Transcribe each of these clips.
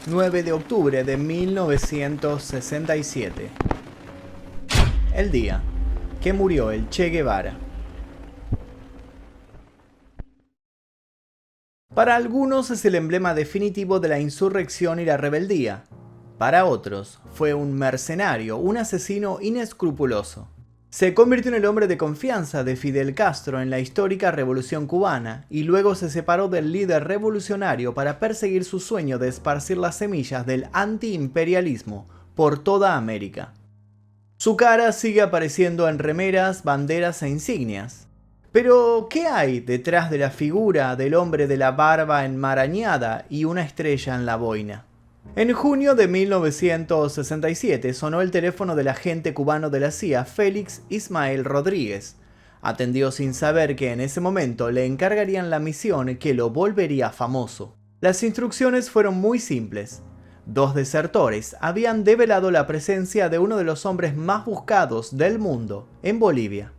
9 de octubre de 1967. El día que murió el Che Guevara. Para algunos es el emblema definitivo de la insurrección y la rebeldía. Para otros, fue un mercenario, un asesino inescrupuloso. Se convirtió en el hombre de confianza de Fidel Castro en la histórica Revolución Cubana y luego se separó del líder revolucionario para perseguir su sueño de esparcir las semillas del antiimperialismo por toda América. Su cara sigue apareciendo en remeras, banderas e insignias. Pero, ¿qué hay detrás de la figura del hombre de la barba enmarañada y una estrella en la boina? En junio de 1967 sonó el teléfono del agente cubano de la CIA, Félix Ismael Rodríguez. Atendió sin saber que en ese momento le encargarían la misión que lo volvería famoso. Las instrucciones fueron muy simples. Dos desertores habían develado la presencia de uno de los hombres más buscados del mundo en Bolivia.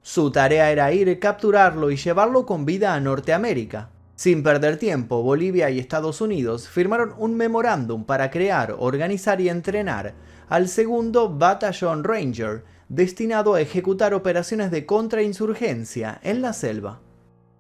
Su tarea era ir, capturarlo y llevarlo con vida a Norteamérica. Sin perder tiempo, Bolivia y Estados Unidos firmaron un memorándum para crear, organizar y entrenar al segundo Batallón Ranger, destinado a ejecutar operaciones de contrainsurgencia en la selva.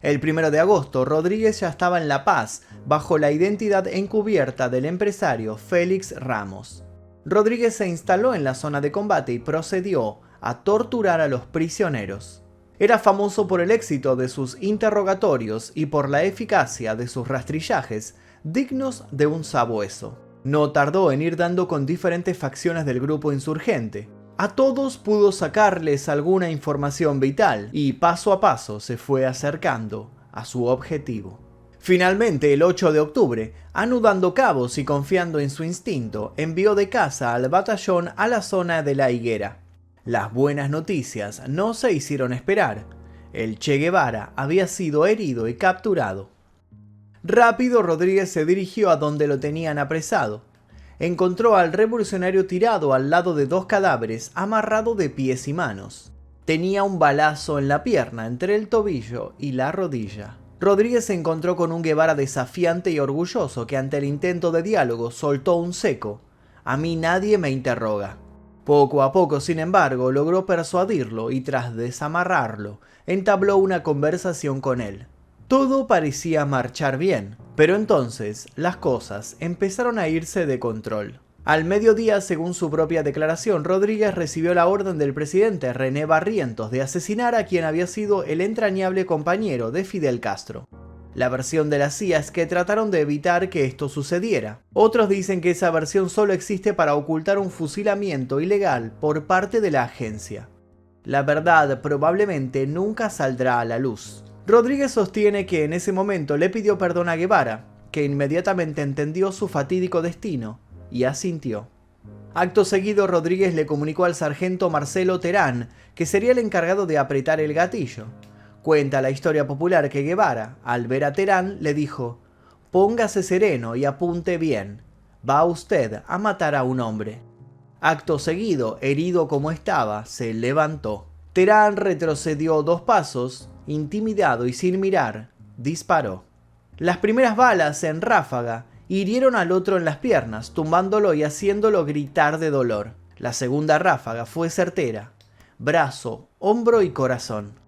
El 1 de agosto, Rodríguez ya estaba en La Paz, bajo la identidad encubierta del empresario Félix Ramos. Rodríguez se instaló en la zona de combate y procedió a torturar a los prisioneros. Era famoso por el éxito de sus interrogatorios y por la eficacia de sus rastrillajes, dignos de un sabueso. No tardó en ir dando con diferentes facciones del grupo insurgente. A todos pudo sacarles alguna información vital y paso a paso se fue acercando a su objetivo. Finalmente, el 8 de octubre, anudando cabos y confiando en su instinto, envió de casa al batallón a la zona de La Higuera. Las buenas noticias no se hicieron esperar. El Che Guevara había sido herido y capturado. Rápido, Rodríguez se dirigió a donde lo tenían apresado. Encontró al revolucionario tirado al lado de dos cadáveres, amarrado de pies y manos. Tenía un balazo en la pierna, entre el tobillo y la rodilla. Rodríguez se encontró con un Guevara desafiante y orgulloso que ante el intento de diálogo soltó un seco: "A mí nadie me interroga". Poco a poco, sin embargo, logró persuadirlo y tras desamarrarlo, entabló una conversación con él. Todo parecía marchar bien, pero entonces las cosas empezaron a irse de control. Al mediodía, según su propia declaración, Rodríguez recibió la orden del presidente René Barrientos de asesinar a quien había sido el entrañable compañero de Fidel Castro. La versión de la CIA es que trataron de evitar que esto sucediera. Otros dicen que esa versión solo existe para ocultar un fusilamiento ilegal por parte de la agencia. La verdad probablemente nunca saldrá a la luz. Rodríguez sostiene que en ese momento le pidió perdón a Guevara, que inmediatamente entendió su fatídico destino y asintió. Acto seguido, Rodríguez le comunicó al sargento Marcelo Terán que sería el encargado de apretar el gatillo. Cuenta la historia popular que Guevara, al ver a Terán, le dijo: "Póngase sereno y apunte bien. Va usted a matar a un hombre". Acto seguido, herido como estaba, se levantó. Terán retrocedió 2 pasos, intimidado y sin mirar, disparó. Las primeras balas, en ráfaga, hirieron al otro en las piernas, tumbándolo y haciéndolo gritar de dolor. La segunda ráfaga fue certera: brazo, hombro y corazón.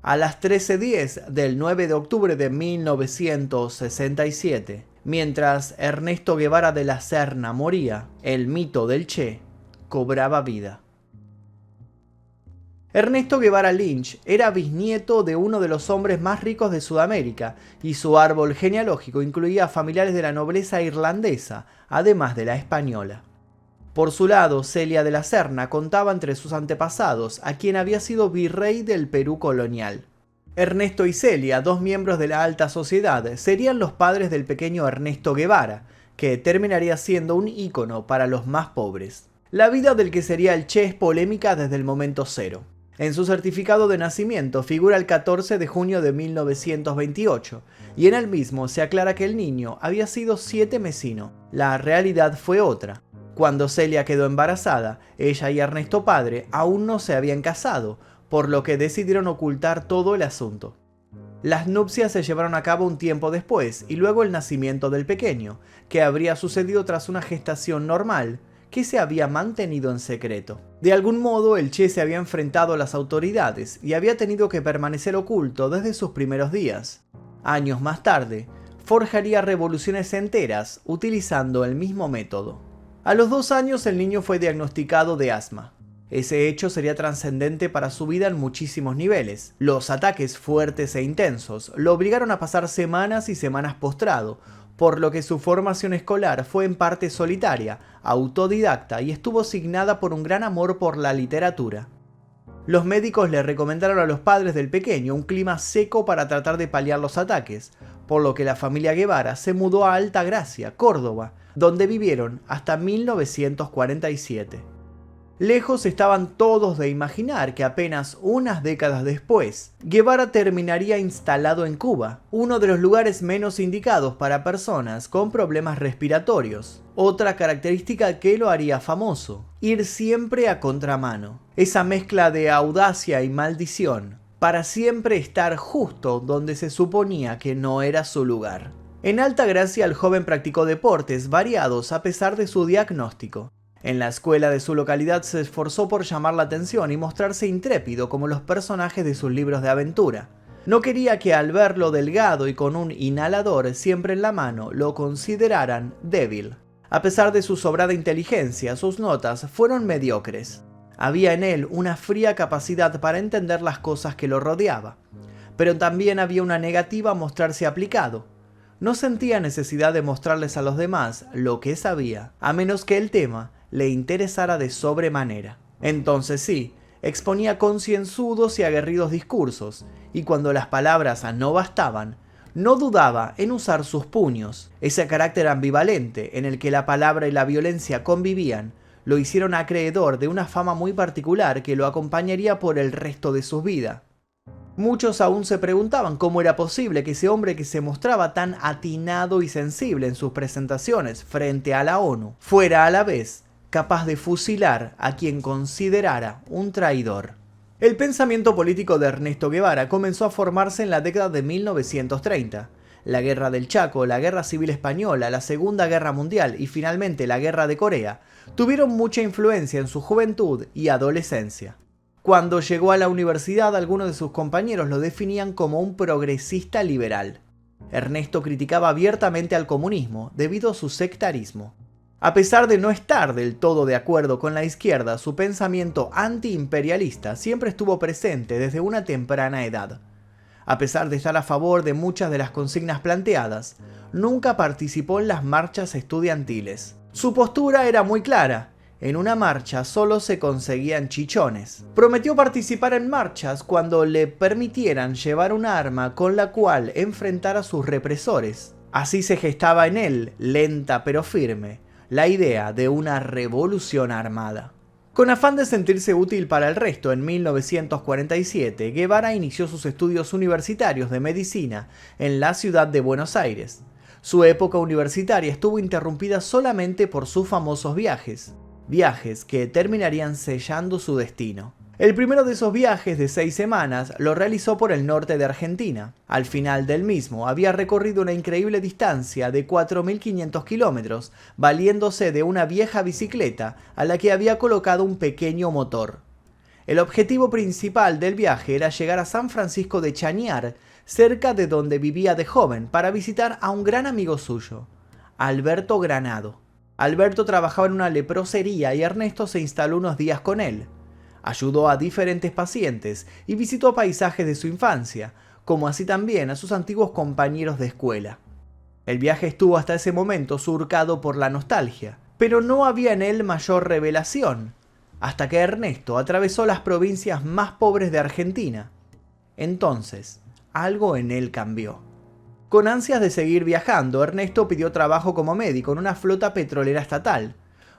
A las 13:10 del 9 de octubre de 1967, mientras Ernesto Guevara de la Serna moría, el mito del Che cobraba vida. Ernesto Guevara Lynch era bisnieto de uno de los hombres más ricos de Sudamérica y su árbol genealógico incluía familiares de la nobleza irlandesa, además de la española. Por su lado, Celia de la Serna contaba entre sus antepasados a quien había sido virrey del Perú colonial. Ernesto y Celia, 2 miembros de la alta sociedad, serían los padres del pequeño Ernesto Guevara, que terminaría siendo un ícono para los más pobres. La vida del que sería el Che es polémica desde el momento cero. En su certificado de nacimiento figura el 14 de junio de 1928, y en el mismo se aclara que el niño había sido 7 mesino. La realidad fue otra. Cuando Celia quedó embarazada, ella y Ernesto padre aún no se habían casado, por lo que decidieron ocultar todo el asunto. Las nupcias se llevaron a cabo un tiempo después y luego el nacimiento del pequeño, que habría sucedido tras una gestación normal que se había mantenido en secreto. De algún modo, el Che se había enfrentado a las autoridades y había tenido que permanecer oculto desde sus primeros días. Años más tarde, forjaría revoluciones enteras utilizando el mismo método. A los 2 años el niño fue diagnosticado de asma. Ese hecho sería trascendente para su vida en muchísimos niveles. Los ataques fuertes e intensos lo obligaron a pasar semanas y semanas postrado, por lo que su formación escolar fue en parte solitaria, autodidacta y estuvo signada por un gran amor por la literatura. Los médicos le recomendaron a los padres del pequeño un clima seco para tratar de paliar los ataques, por lo que la familia Guevara se mudó a Altagracia, Córdoba, donde vivieron hasta 1947. Lejos estaban todos de imaginar que apenas unas décadas después, Guevara terminaría instalado en Cuba, uno de los lugares menos indicados para personas con problemas respiratorios. Otra característica que lo haría famoso, ir siempre a contramano. Esa mezcla de audacia y maldición, para siempre estar justo donde se suponía que no era su lugar. En Altagracia el joven practicó deportes variados a pesar de su diagnóstico. En la escuela de su localidad se esforzó por llamar la atención y mostrarse intrépido como los personajes de sus libros de aventura. No quería que al verlo delgado y con un inhalador siempre en la mano lo consideraran débil. A pesar de su sobrada inteligencia, sus notas fueron mediocres. Había en él una fría capacidad para entender las cosas que lo rodeaba, pero también había una negativa a mostrarse aplicado. No sentía necesidad de mostrarles a los demás lo que sabía, a menos que el tema le interesara de sobremanera. Entonces sí, exponía concienzudos y aguerridos discursos, y cuando las palabras no bastaban, no dudaba en usar sus puños. Ese carácter ambivalente en el que la palabra y la violencia convivían, lo hicieron acreedor de una fama muy particular que lo acompañaría por el resto de su vida. Muchos aún se preguntaban cómo era posible que ese hombre que se mostraba tan atinado y sensible en sus presentaciones frente a la ONU, fuera a la vez capaz de fusilar a quien considerara un traidor. El pensamiento político de Ernesto Guevara comenzó a formarse en la década de 1930. La Guerra del Chaco, la Guerra Civil Española, la Segunda Guerra Mundial y finalmente la Guerra de Corea tuvieron mucha influencia en su juventud y adolescencia. Cuando llegó a la universidad, algunos de sus compañeros lo definían como un progresista liberal. Ernesto criticaba abiertamente al comunismo debido a su sectarismo. A pesar de no estar del todo de acuerdo con la izquierda, su pensamiento antiimperialista siempre estuvo presente desde una temprana edad. A pesar de estar a favor de muchas de las consignas planteadas, nunca participó en las marchas estudiantiles. Su postura era muy clara: en una marcha solo se conseguían chichones. Prometió participar en marchas cuando le permitieran llevar un arma con la cual enfrentar a sus represores. Así se gestaba en él, lenta pero firme, la idea de una revolución armada. Con afán de sentirse útil para el resto, en 1947, Guevara inició sus estudios universitarios de medicina en la ciudad de Buenos Aires. Su época universitaria estuvo interrumpida solamente por sus famosos viajes que terminarían sellando su destino. El primero de esos viajes de 6 semanas lo realizó por el norte de Argentina. Al final del mismo había recorrido una increíble distancia de 4.500 kilómetros, valiéndose de una vieja bicicleta a la que había colocado un pequeño motor. El objetivo principal del viaje era llegar a San Francisco de Chañar, cerca de donde vivía de joven, para visitar a un gran amigo suyo, Alberto Granado. Alberto trabajaba en una leprosería y Ernesto se instaló unos días con él. Ayudó a diferentes pacientes y visitó paisajes de su infancia, como así también a sus antiguos compañeros de escuela. El viaje estuvo hasta ese momento surcado por la nostalgia, pero no había en él mayor revelación, hasta que Ernesto atravesó las provincias más pobres de Argentina. Entonces, algo en él cambió. Con ansias de seguir viajando, Ernesto pidió trabajo como médico en una flota petrolera estatal.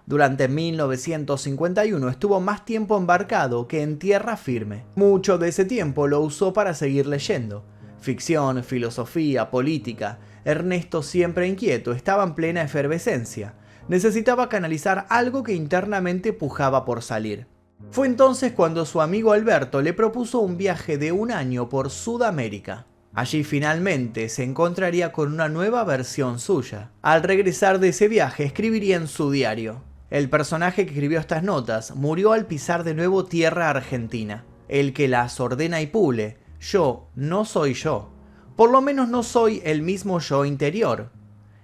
Durante 1951 estuvo más tiempo embarcado que en tierra firme. Mucho de ese tiempo lo usó para seguir leyendo. Ficción, filosofía, política. Ernesto, siempre inquieto, estaba en plena efervescencia. Necesitaba canalizar algo que internamente pujaba por salir. Fue entonces cuando su amigo Alberto le propuso un viaje de 1 año por Sudamérica. Allí finalmente se encontraría con una nueva versión suya. Al regresar de ese viaje escribiría en su diario: el personaje que escribió estas notas murió al pisar de nuevo tierra argentina. El que las ordena y pule, yo no soy yo. Por lo menos no soy el mismo yo interior.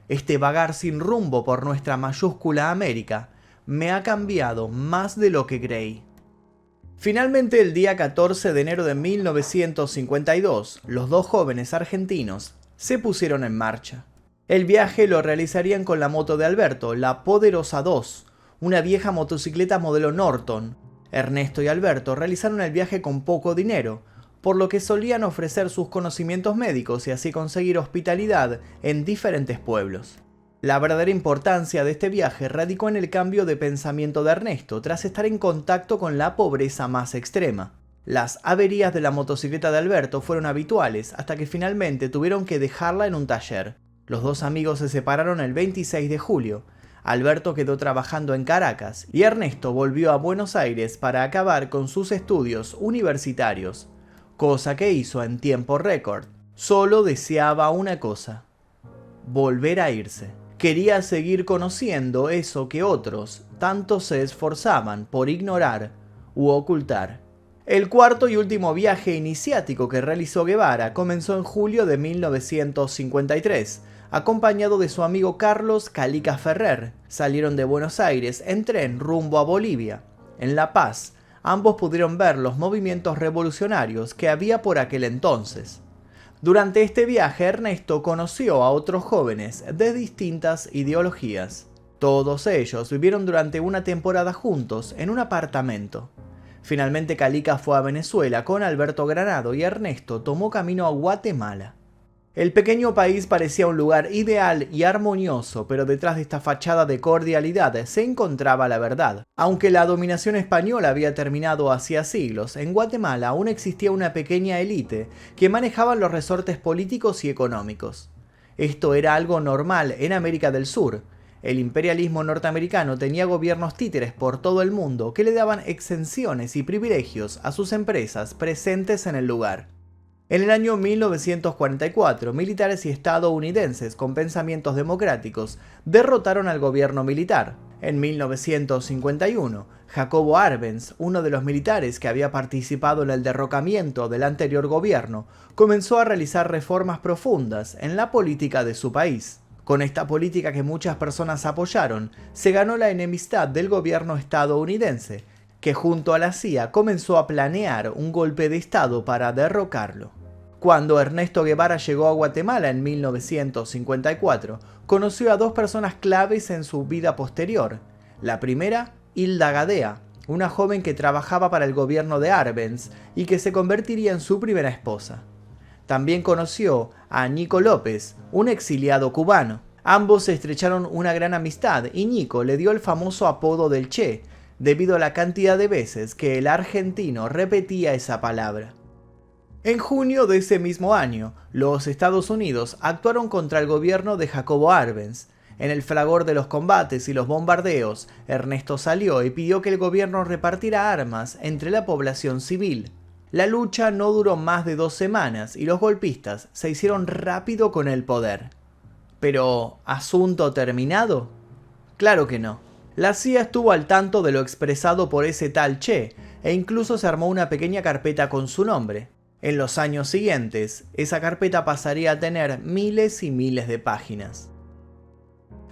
Este vagar sin rumbo por nuestra mayúscula América me ha cambiado más de lo que creí. Finalmente, el día 14 de enero de 1952, los dos jóvenes argentinos se pusieron en marcha. El viaje lo realizarían con la moto de Alberto, la Poderosa 2, una vieja motocicleta modelo Norton. Ernesto y Alberto realizaron el viaje con poco dinero, por lo que solían ofrecer sus conocimientos médicos y así conseguir hospitalidad en diferentes pueblos. La verdadera importancia de este viaje radicó en el cambio de pensamiento de Ernesto tras estar en contacto con la pobreza más extrema. Las averías de la motocicleta de Alberto fueron habituales hasta que finalmente tuvieron que dejarla en un taller. Los dos amigos se separaron el 26 de julio. Alberto quedó trabajando en Caracas y Ernesto volvió a Buenos Aires para acabar con sus estudios universitarios, cosa que hizo en tiempo récord. Solo deseaba una cosa: volver a irse. Quería seguir conociendo eso que otros tanto se esforzaban por ignorar u ocultar. El cuarto y último viaje iniciático que realizó Guevara comenzó en julio de 1953, acompañado de su amigo Carlos Calica Ferrer. Salieron de Buenos Aires en tren rumbo a Bolivia. En La Paz, ambos pudieron ver los movimientos revolucionarios que había por aquel entonces. Durante este viaje, Ernesto conoció a otros jóvenes de distintas ideologías. Todos ellos vivieron durante una temporada juntos en un apartamento. Finalmente, Calica fue a Venezuela con Alberto Granado y Ernesto tomó camino a Guatemala. El pequeño país parecía un lugar ideal y armonioso, pero detrás de esta fachada de cordialidad se encontraba la verdad. Aunque la dominación española había terminado hacía siglos, en Guatemala aún existía una pequeña élite que manejaba los resortes políticos y económicos. Esto era algo normal en América del Sur. El imperialismo norteamericano tenía gobiernos títeres por todo el mundo que le daban exenciones y privilegios a sus empresas presentes en el lugar. En el año 1944, militares y estadounidenses con pensamientos democráticos derrotaron al gobierno militar. En 1951, Jacobo Arbenz, uno de los militares que había participado en el derrocamiento del anterior gobierno, comenzó a realizar reformas profundas en la política de su país. Con esta política que muchas personas apoyaron, se ganó la enemistad del gobierno estadounidense, que junto a la CIA comenzó a planear un golpe de Estado para derrocarlo. Cuando Ernesto Guevara llegó a Guatemala en 1954, conoció a dos personas claves en su vida posterior. La primera, Hilda Gadea, una joven que trabajaba para el gobierno de Arbenz y que se convertiría en su primera esposa. También conoció a Nico López, un exiliado cubano. Ambos se estrecharon una gran amistad y Nico le dio el famoso apodo del Che, debido a la cantidad de veces que el argentino repetía esa palabra. En junio de ese mismo año, los Estados Unidos actuaron contra el gobierno de Jacobo Arbenz. En el fragor de los combates y los bombardeos, Ernesto salió y pidió que el gobierno repartiera armas entre la población civil. La lucha no duró más de 2 semanas y los golpistas se hicieron rápido con el poder. Pero, ¿asunto terminado? Claro que no. La CIA estuvo al tanto de lo expresado por ese tal Che e incluso se armó una pequeña carpeta con su nombre. En los años siguientes, esa carpeta pasaría a tener miles y miles de páginas.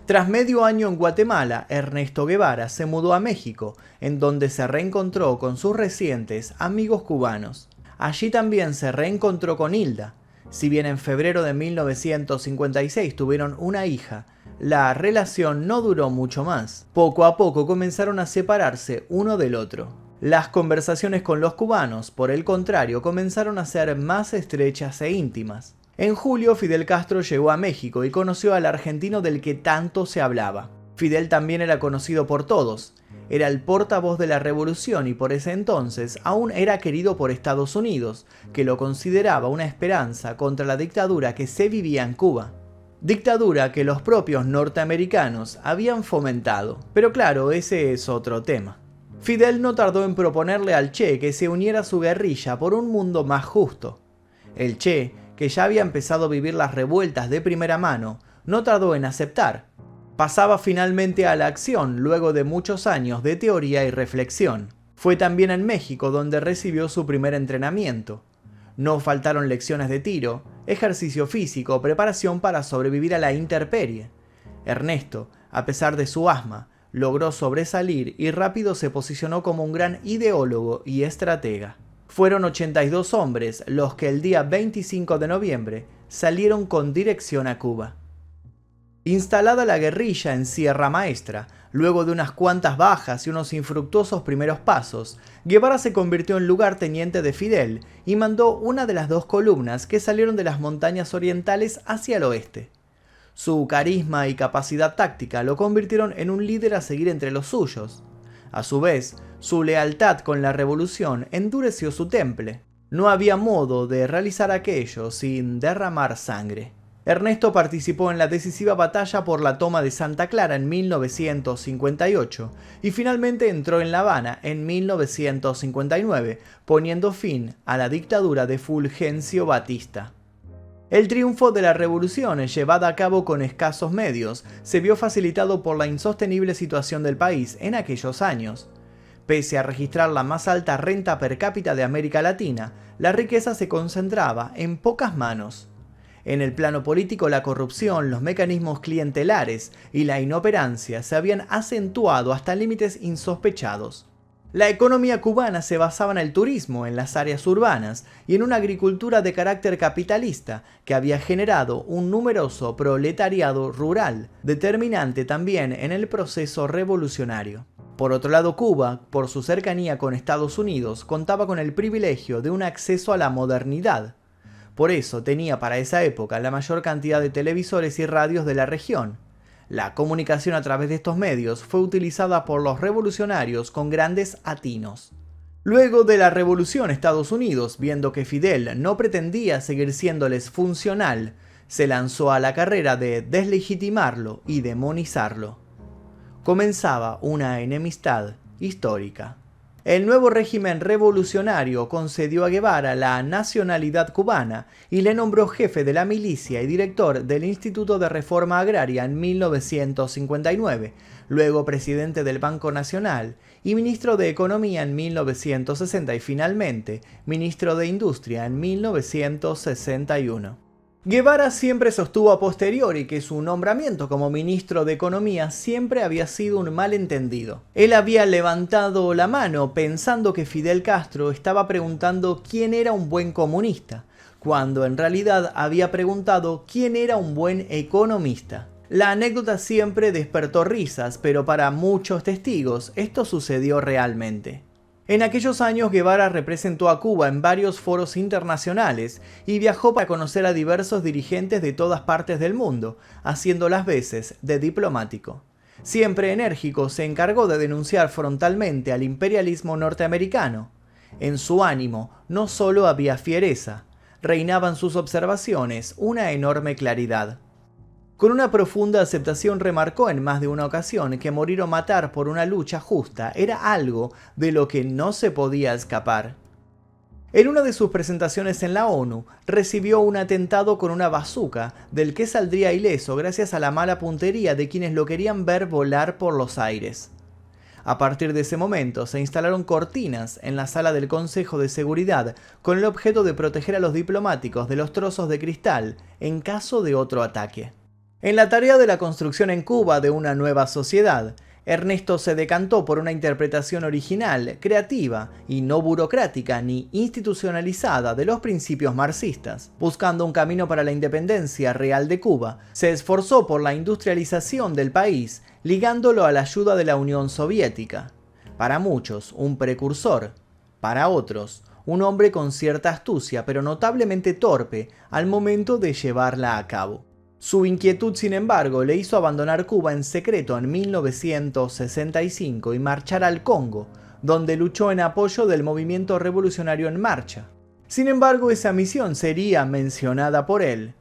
Tras medio año en Guatemala, Ernesto Guevara se mudó a México, en donde se reencontró con sus recientes amigos cubanos. Allí también se reencontró con Hilda. Si bien en febrero de 1956 tuvieron una hija, la relación no duró mucho más. Poco a poco comenzaron a separarse uno del otro. Las conversaciones con los cubanos, por el contrario, comenzaron a ser más estrechas e íntimas. En julio, Fidel Castro llegó a México y conoció al argentino del que tanto se hablaba. Fidel también era conocido por todos. Era el portavoz de la revolución y por ese entonces aún era querido por Estados Unidos, que lo consideraba una esperanza contra la dictadura que se vivía en Cuba. Dictadura que los propios norteamericanos habían fomentado. Pero claro, ese es otro tema. Fidel no tardó en proponerle al Che que se uniera a su guerrilla por un mundo más justo. El Che, que ya había empezado a vivir las revueltas de primera mano, no tardó en aceptar. Pasaba finalmente a la acción luego de muchos años de teoría y reflexión. Fue también en México donde recibió su primer entrenamiento. No faltaron lecciones de tiro, ejercicio físico, preparación para sobrevivir a la intemperie. Ernesto, a pesar de su asma, logró sobresalir y rápido se posicionó como un gran ideólogo y estratega. Fueron 82 hombres los que el día 25 de noviembre salieron con dirección a Cuba. Instalada la guerrilla en Sierra Maestra, luego de unas cuantas bajas y unos infructuosos primeros pasos, Guevara se convirtió en lugarteniente de Fidel y mandó una de las dos columnas que salieron de las montañas orientales hacia el oeste. Su carisma y capacidad táctica lo convirtieron en un líder a seguir entre los suyos. A su vez, su lealtad con la revolución endureció su temple. No había modo de realizar aquello sin derramar sangre. Ernesto participó en la decisiva batalla por la toma de Santa Clara en 1958 y finalmente entró en La Habana en 1959, poniendo fin a la dictadura de Fulgencio Batista. El triunfo de la revolución, llevada a cabo con escasos medios, se vio facilitado por la insostenible situación del país en aquellos años. Pese a registrar la más alta renta per cápita de América Latina, la riqueza se concentraba en pocas manos. En el plano político, la corrupción, los mecanismos clientelares y la inoperancia se habían acentuado hasta límites insospechados. La economía cubana se basaba en el turismo, en las áreas urbanas y en una agricultura de carácter capitalista que había generado un numeroso proletariado rural, determinante también en el proceso revolucionario. Por otro lado, Cuba, por su cercanía con Estados Unidos, contaba con el privilegio de un acceso a la modernidad. Por eso tenía para esa época la mayor cantidad de televisores y radios de la región. La comunicación a través de estos medios fue utilizada por los revolucionarios con grandes atinos. Luego de la revolución, Estados Unidos, viendo que Fidel no pretendía seguir siéndoles funcional, se lanzó a la carrera de deslegitimarlo y demonizarlo. Comenzaba una enemistad histórica. El nuevo régimen revolucionario concedió a Guevara la nacionalidad cubana y le nombró jefe de la milicia y director del Instituto de Reforma Agraria en 1959, luego presidente del Banco Nacional y ministro de Economía en 1960 y finalmente ministro de Industria en 1961. Guevara siempre sostuvo a posteriori que su nombramiento como ministro de Economía siempre había sido un malentendido. Él había levantado la mano pensando que Fidel Castro estaba preguntando quién era un buen comunista, cuando en realidad había preguntado quién era un buen economista. La anécdota siempre despertó risas, pero para muchos testigos esto sucedió realmente. En aquellos años Guevara representó a Cuba en varios foros internacionales y viajó para conocer a diversos dirigentes de todas partes del mundo, haciendo las veces de diplomático. Siempre enérgico, se encargó de denunciar frontalmente al imperialismo norteamericano. En su ánimo no solo había fiereza, reinaba en sus observaciones una enorme claridad. Con una profunda aceptación remarcó en más de una ocasión que morir o matar por una lucha justa era algo de lo que no se podía escapar. En una de sus presentaciones en la ONU, recibió un atentado con una bazuca, del que saldría ileso gracias a la mala puntería de quienes lo querían ver volar por los aires. A partir de ese momento se instalaron cortinas en la sala del Consejo de Seguridad con el objeto de proteger a los diplomáticos de los trozos de cristal en caso de otro ataque. En la tarea de la construcción en Cuba de una nueva sociedad, Ernesto se decantó por una interpretación original, creativa y no burocrática ni institucionalizada de los principios marxistas. Buscando un camino para la independencia real de Cuba, se esforzó por la industrialización del país, ligándolo a la ayuda de la Unión Soviética. Para muchos, un precursor. Para otros, un hombre con cierta astucia pero notablemente torpe al momento de llevarla a cabo. Su inquietud, sin embargo, le hizo abandonar Cuba en secreto en 1965 y marchar al Congo, donde luchó en apoyo del movimiento revolucionario en marcha. Sin embargo, esa misión sería mencionada por él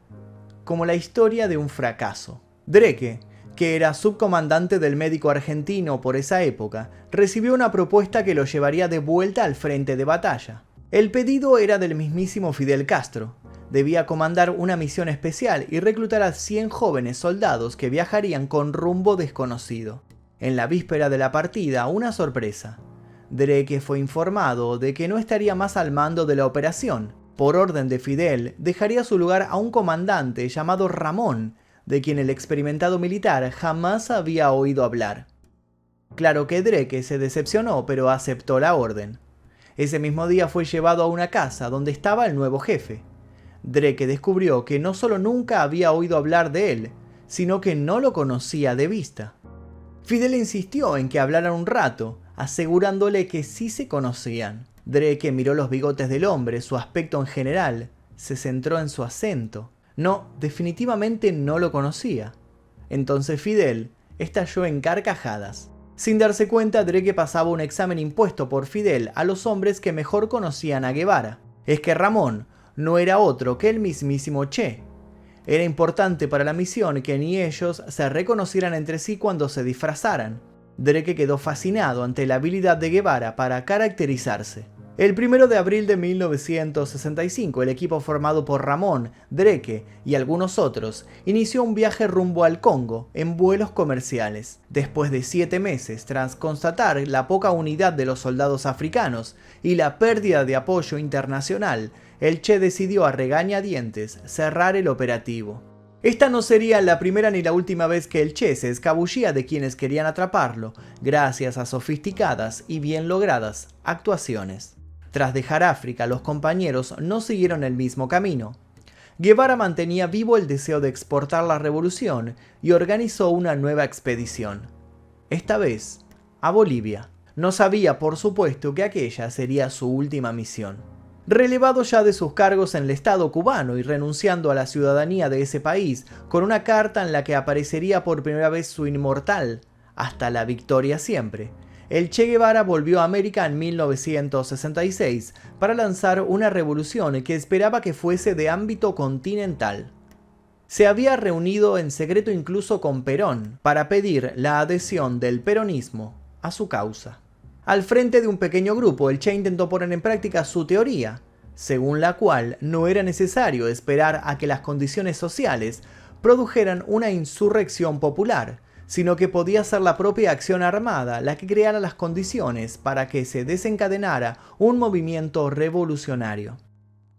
como la historia de un fracaso. Dreke, que era subcomandante del médico argentino por esa época, recibió una propuesta que lo llevaría de vuelta al frente de batalla. El pedido era del mismísimo Fidel Castro. debía comandar una misión especial y reclutar a 100 jóvenes soldados que viajarían con rumbo desconocido. En la víspera de la partida, una sorpresa. Drake fue informado de que no estaría más al mando de la operación. Por orden de Fidel, dejaría su lugar a un comandante llamado Ramón, de quien el experimentado militar jamás había oído hablar. Claro que Drake se decepcionó, pero aceptó la orden. Ese mismo día fue llevado a una casa donde estaba el nuevo jefe. Drake descubrió que no solo nunca había oído hablar de él, sino que no lo conocía de vista. Fidel insistió en que hablaran un rato, asegurándole que sí se conocían. Drake miró los bigotes del hombre, su aspecto en general, se centró en su acento. No, definitivamente no lo conocía. Entonces Fidel estalló en carcajadas. Sin darse cuenta, Drake pasaba un examen impuesto por Fidel a los hombres que mejor conocían a Guevara. Es que Ramón no era otro que el mismísimo Che. Era importante para la misión que ni ellos se reconocieran entre sí cuando se disfrazaran. Drake quedó fascinado ante la habilidad de Guevara para caracterizarse. El 1 de abril de 1965, el equipo formado por Ramón, Drake y algunos otros inició un viaje rumbo al Congo en vuelos comerciales. Después de 7 meses, tras constatar la poca unidad de los soldados africanos y la pérdida de apoyo internacional, el Che decidió a regañadientes cerrar el operativo. Esta no sería la primera ni la última vez que el Che se escabullía de quienes querían atraparlo, gracias a sofisticadas y bien logradas actuaciones. Tras dejar África, los compañeros no siguieron el mismo camino. Guevara mantenía vivo el deseo de exportar la revolución y organizó una nueva expedición. Esta vez, a Bolivia. No sabía, por supuesto, que aquella sería su última misión. Relevado ya de sus cargos en el Estado cubano y renunciando a la ciudadanía de ese país, con una carta en la que aparecería por primera vez su inmortal, hasta la victoria siempre, el Che Guevara volvió a América en 1966 para lanzar una revolución que esperaba que fuese de ámbito continental. Se había reunido en secreto incluso con Perón para pedir la adhesión del peronismo a su causa. Al frente de un pequeño grupo, el Che intentó poner en práctica su teoría, según la cual no era necesario esperar a que las condiciones sociales produjeran una insurrección popular, sino que podía ser la propia acción armada la que creara las condiciones para que se desencadenara un movimiento revolucionario.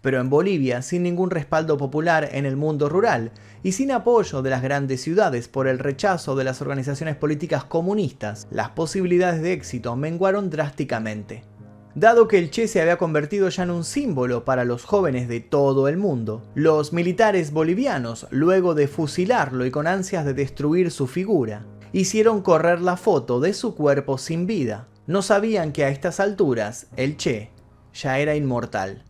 Pero en Bolivia, sin ningún respaldo popular en el mundo rural y sin apoyo de las grandes ciudades por el rechazo de las organizaciones políticas comunistas, las posibilidades de éxito menguaron drásticamente. Dado que el Che se había convertido ya en un símbolo para los jóvenes de todo el mundo, los militares bolivianos, luego de fusilarlo y con ansias de destruir su figura, hicieron correr la foto de su cuerpo sin vida. No sabían que a estas alturas el Che ya era inmortal.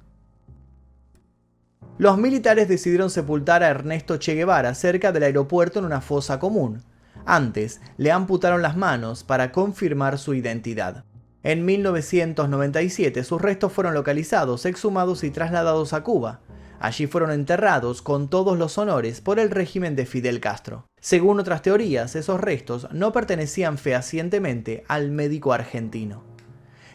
Los militares decidieron sepultar a Ernesto Che Guevara cerca del aeropuerto en una fosa común. Antes, le amputaron las manos para confirmar su identidad. En 1997 sus restos fueron localizados, exhumados y trasladados a Cuba. Allí fueron enterrados con todos los honores por el régimen de Fidel Castro. Según otras teorías, esos restos no pertenecían fehacientemente al médico argentino.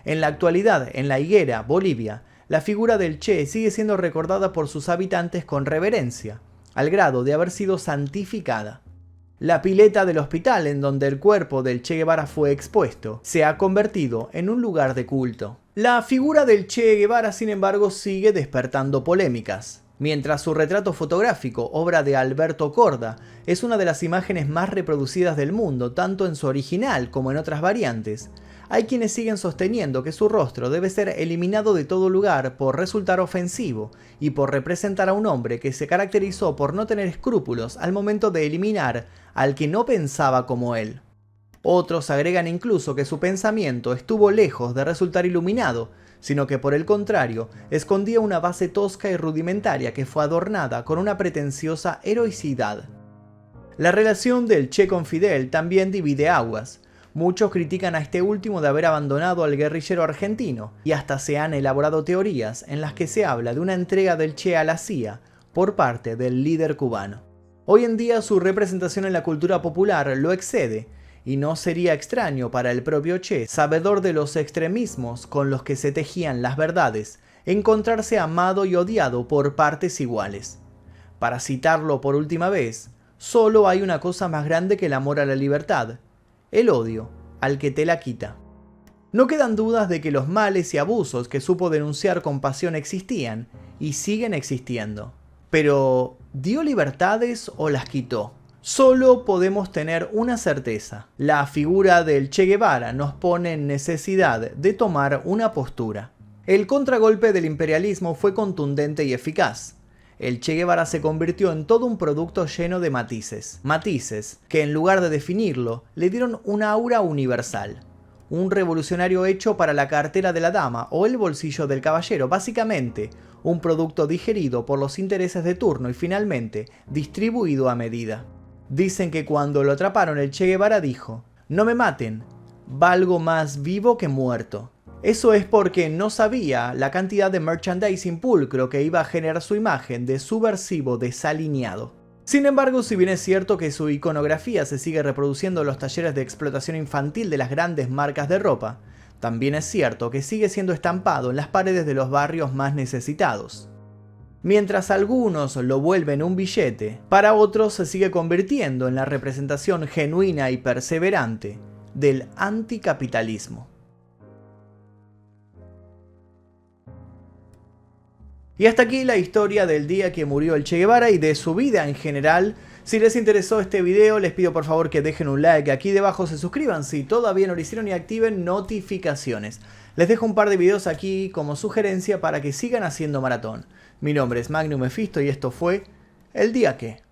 En la actualidad, en La Higuera, Bolivia, la figura del Che sigue siendo recordada por sus habitantes con reverencia, al grado de haber sido santificada. La pileta del hospital en donde el cuerpo del Che Guevara fue expuesto se ha convertido en un lugar de culto. La figura del Che Guevara, sin embargo, sigue despertando polémicas. Mientras su retrato fotográfico, obra de Alberto Korda, es una de las imágenes más reproducidas del mundo, tanto en su original como en otras variantes, hay quienes siguen sosteniendo que su rostro debe ser eliminado de todo lugar por resultar ofensivo y por representar a un hombre que se caracterizó por no tener escrúpulos al momento de eliminar al que no pensaba como él. Otros agregan incluso que su pensamiento estuvo lejos de resultar iluminado, sino que por el contrario, escondía una base tosca y rudimentaria que fue adornada con una pretenciosa heroicidad. La relación del Che con Fidel también divide aguas. Muchos critican a este último de haber abandonado al guerrillero argentino, y hasta se han elaborado teorías en las que se habla de una entrega del Che a la CIA por parte del líder cubano. Hoy en día su representación en la cultura popular lo excede, y no sería extraño para el propio Che, sabedor de los extremismos con los que se tejían las verdades encontrarse amado y odiado por partes iguales. Para citarlo por última vez, solo hay una cosa más grande que el amor a la libertad, el odio al que te la quita. No quedan dudas de que los males y abusos que supo denunciar con pasión existían y siguen existiendo. Pero, ¿dio libertades o las quitó? Solo podemos tener una certeza: la figura del Che Guevara nos pone en necesidad de tomar una postura. El contragolpe del imperialismo fue contundente y eficaz. El Che Guevara se convirtió en todo un producto lleno de matices. Matices que, en lugar de definirlo, le dieron un aura universal. Un revolucionario hecho para la cartera de la dama o el bolsillo del caballero, básicamente un producto digerido por los intereses de turno y finalmente distribuido a medida. Dicen que cuando lo atraparon el Che Guevara dijo: "No me maten, valgo más vivo que muerto". Eso es porque no sabía la cantidad de merchandising pulcro que iba a generar su imagen de subversivo desalineado. Sin embargo, si bien es cierto que su iconografía se sigue reproduciendo en los talleres de explotación infantil de las grandes marcas de ropa, también es cierto que sigue siendo estampado en las paredes de los barrios más necesitados. Mientras algunos lo vuelven un billete, para otros se sigue convirtiendo en la representación genuina y perseverante del anticapitalismo. Y hasta aquí la historia del día que murió el Che Guevara y de su vida en general. Si les interesó este video, les pido por favor que dejen un like aquí debajo, se suscriban si todavía no lo hicieron y activen notificaciones. Les dejo un par de videos aquí como sugerencia para que sigan haciendo maratón. Mi nombre es Magnum Mephisto y esto fue El Día Que.